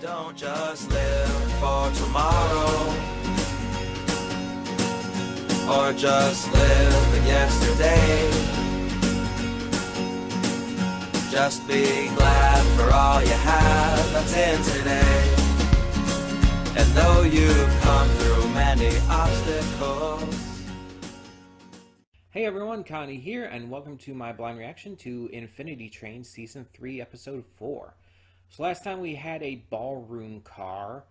Don't just live for tomorrow, or just live in yesterday. Just be glad for all you have that's in today. And though you've come through many obstacles. Hey everyone, Connie here, and welcome to my blind reaction to Infinity Train Season 3, Episode 4. So last time we had a ballroom car,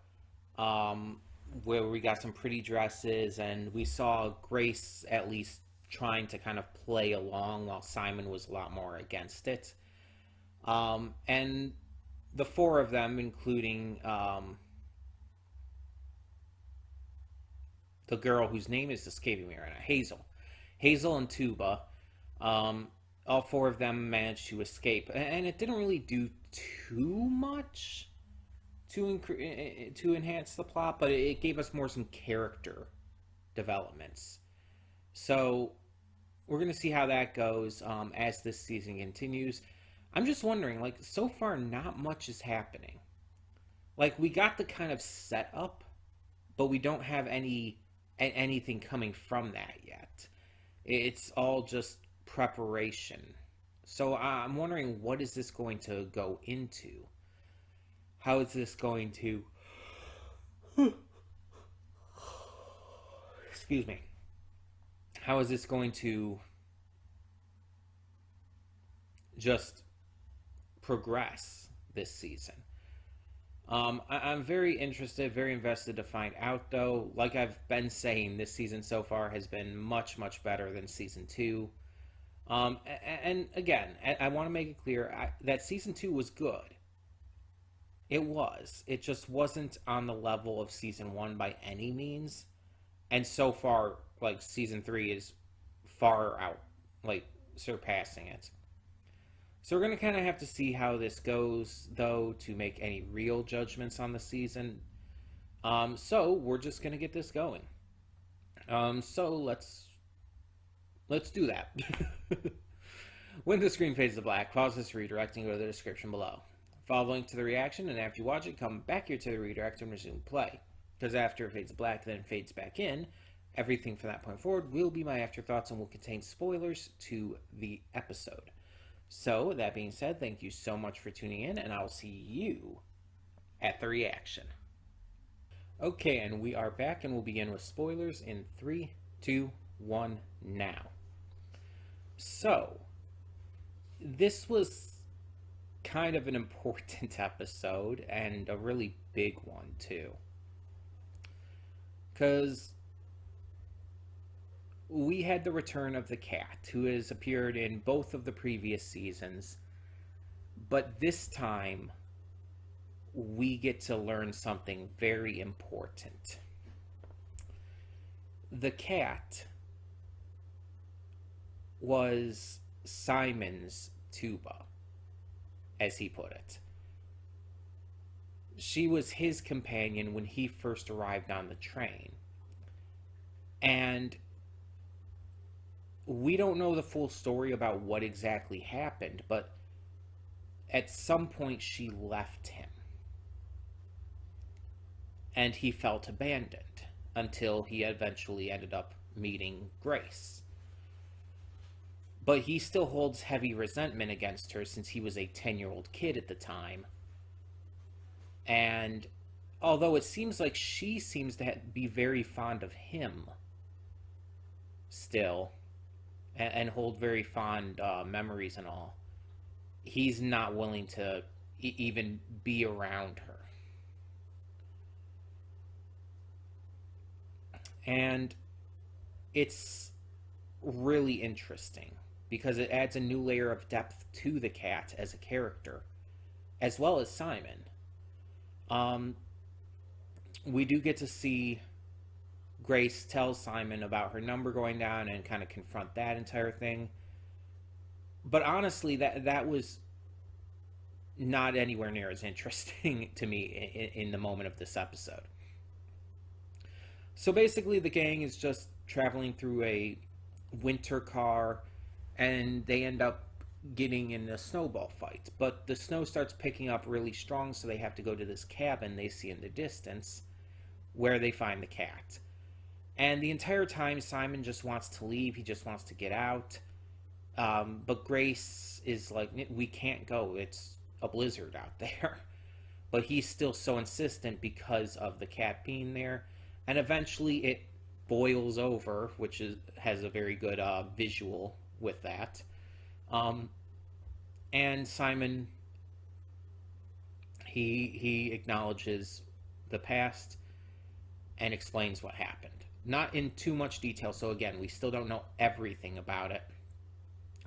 where we got some pretty dresses, and we saw Grace at least trying to kind of play along while Simon was a lot more against it. And the four of them, including the girl whose name is escaping me right now, Hazel and Tuba, all four of them managed to escape, and it didn't really do too much to enhance the plot, but it gave us some character developments. So we're gonna see how that goes as this season continues. I'm just wondering, like, so far not much is happening. Like, we got the kind of setup, but we don't have anything coming from that yet. It's all just preparation. So I'm wondering, what is this going to go into? How is this going to... Excuse me. How is this going to just progress this season? I'm very interested, very invested to find out, though. Like I've been saying, this season so far has been much, much better than Season 2. And again, I want to make it clear that Season 2 was good. It was. It just wasn't on the level of Season 1 by any means. And so far, like, Season 3 is far out, like, surpassing it. So we're going to kind of have to see how this goes, though, to make any real judgments on the season. So we're just going to get this going. So let's do that. When the screen fades to black, pause this redirect and go to the description below. Follow the link to the reaction, and after you watch it, come back here to the redirect and resume play. Because after it fades to black, then fades back in, everything from that point forward will be my afterthoughts and will contain spoilers to the episode. So, that being said, thank you so much for tuning in, and I'll see you at the reaction. Okay, and we are back, and we'll begin with spoilers in 3, 2, 1, now. So, this was kind of an important episode, and a really big one, too. Because we had the return of the cat, who has appeared in both of the previous seasons, but this time we get to learn something very important. The cat was Simon's Tuba, as he put it. She was his companion when he first arrived on the train. And we don't know the full story about what exactly happened, but at some point she left him. And he felt abandoned until he eventually ended up meeting Grace. But he still holds heavy resentment against her since he was a 10-year-old kid at the time. And although it seems like she seems to be very fond of him still, and hold very fond memories and all, he's not willing to even be around her. And it's really interesting because it adds a new layer of depth to the cat as a character, as well as Simon. We do get to see Grace tells Simon about her number going down and kind of confront that entire thing. But honestly, that was not anywhere near as interesting to me in the moment of this episode. So basically, the gang is just traveling through a winter car, and they end up getting in a snowball fight. But the snow starts picking up really strong, so they have to go to this cabin they see in the distance where they find the cat. And the entire time, Simon just wants to leave. He just wants to get out. But Grace is like, we can't go. It's a blizzard out there. But he's still so insistent because of the cat being there. And eventually it boils over, which has a very good visual with that. And Simon, he acknowledges the past and explains what happened. Not in too much detail, so again, we still don't know everything about it.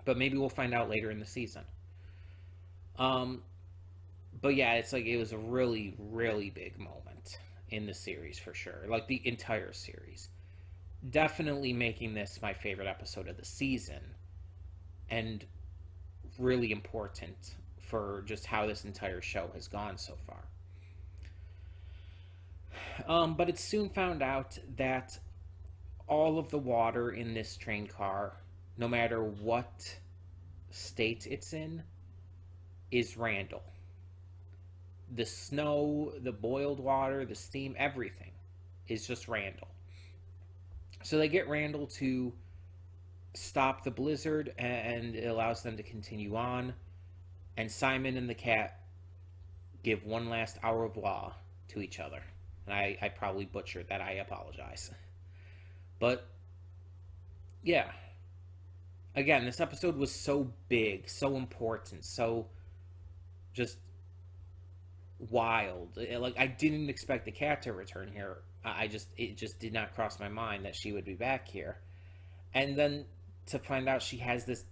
But maybe we'll find out later in the season. But yeah, it's like it was a really, really big moment in the series for sure. Like the entire series. Definitely making this my favorite episode of the season. And really important for just how this entire show has gone so far. But it's soon found out that all of the water in this train car, no matter what state it's in, is Randall. The snow, the boiled water, the steam, everything is just Randall. So they get Randall to stop the blizzard, and it allows them to continue on. And Simon and the cat give one last hour of law to each other. And I probably butchered that. I apologize. But, yeah. Again, this episode was so big, so important, so just wild. Like, I didn't expect the cat to return here. It just did not cross my mind that she would be back here. And then to find out she has this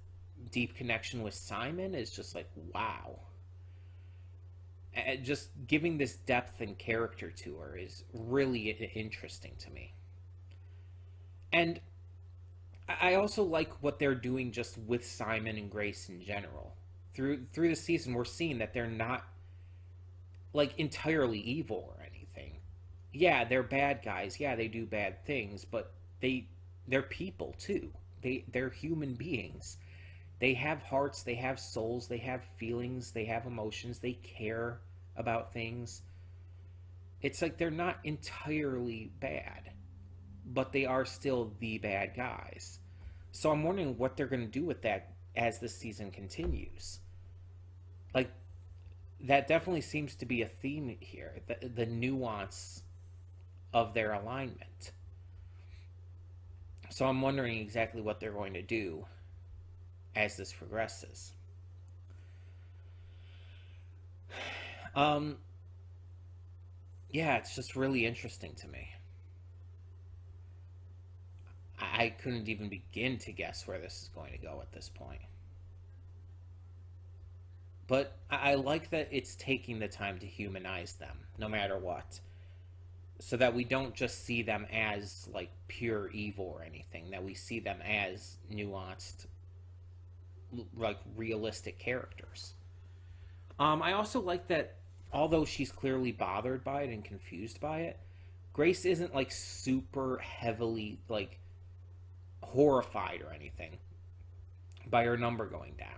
deep connection with Simon is just like, wow. And just giving this depth and character to her is really interesting to me. And I also like what they're doing just with Simon and Grace in general. Through the season, we're seeing that they're not like entirely evil or anything. Yeah, they're bad guys. Yeah, they do bad things, but they're people too. They're human beings. They have hearts, they have souls, they have feelings, they have emotions, they care about things. It's like they're not entirely bad, but they are still the bad guys. So I'm wondering what they're going to do with that as the season continues. Like, that definitely seems to be a theme here, the nuance of their alignment. So I'm wondering exactly what they're going to do as this progresses. Yeah, it's just really interesting to me. I couldn't even begin to guess where this is going to go at this point. But I like that it's taking the time to humanize them, no matter what. So that we don't just see them as, like, pure evil or anything. That we see them as nuanced, like, realistic characters. I also like that, although she's clearly bothered by it and confused by it, Grace isn't, like, super heavily, like, horrified or anything by her number going down.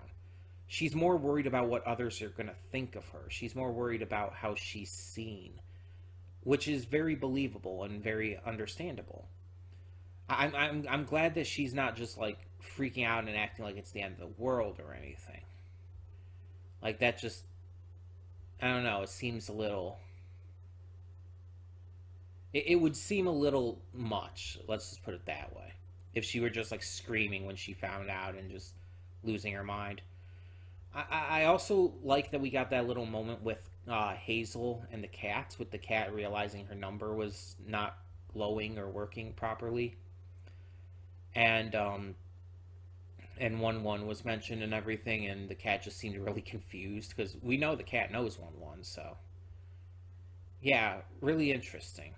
She's more worried about what others are going to think of her. She's more worried about how she's seen, which is very believable and very understandable. I'm glad that she's not just like freaking out and acting like it's the end of the world or anything. Like that just, I don't know, it seems a little, it would seem a little much, let's just put it that way, if she were just like screaming when she found out and just losing her mind. I also like that we got that little moment with Hazel and the cat, with the cat realizing her number was not glowing or working properly. And 1-1 was mentioned and everything, and the cat just seemed really confused, because we know the cat knows 1-1, so. Yeah, really interesting.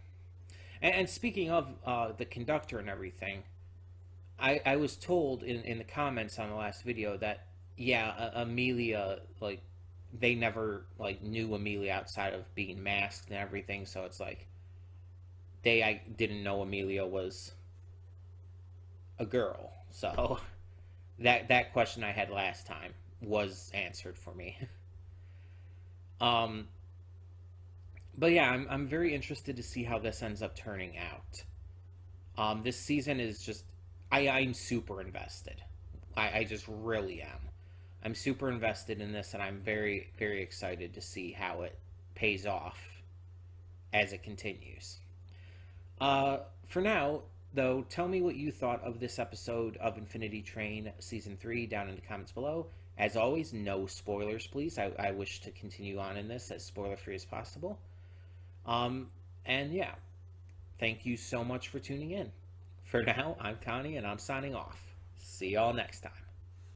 And speaking of the conductor and everything, I was told in the comments on the last video that, yeah, Amelia, like, they never, like, knew Amelia outside of being masked and everything, so it's like, I didn't know Amelia was a girl, so that question I had last time was answered for me. um, but yeah, I'm very interested to see how this ends up turning out. This season is just, I'm super invested. I just really am. I'm super invested in this, and I'm very, very excited to see how it pays off as it continues. For now, though, tell me what you thought of this episode of Infinity Train Season 3 down in the comments below. As always, no spoilers, please. I wish to continue on in this as spoiler-free as possible. And yeah, thank you so much for tuning in. For now, I'm Connie, and I'm signing off. See y'all next time.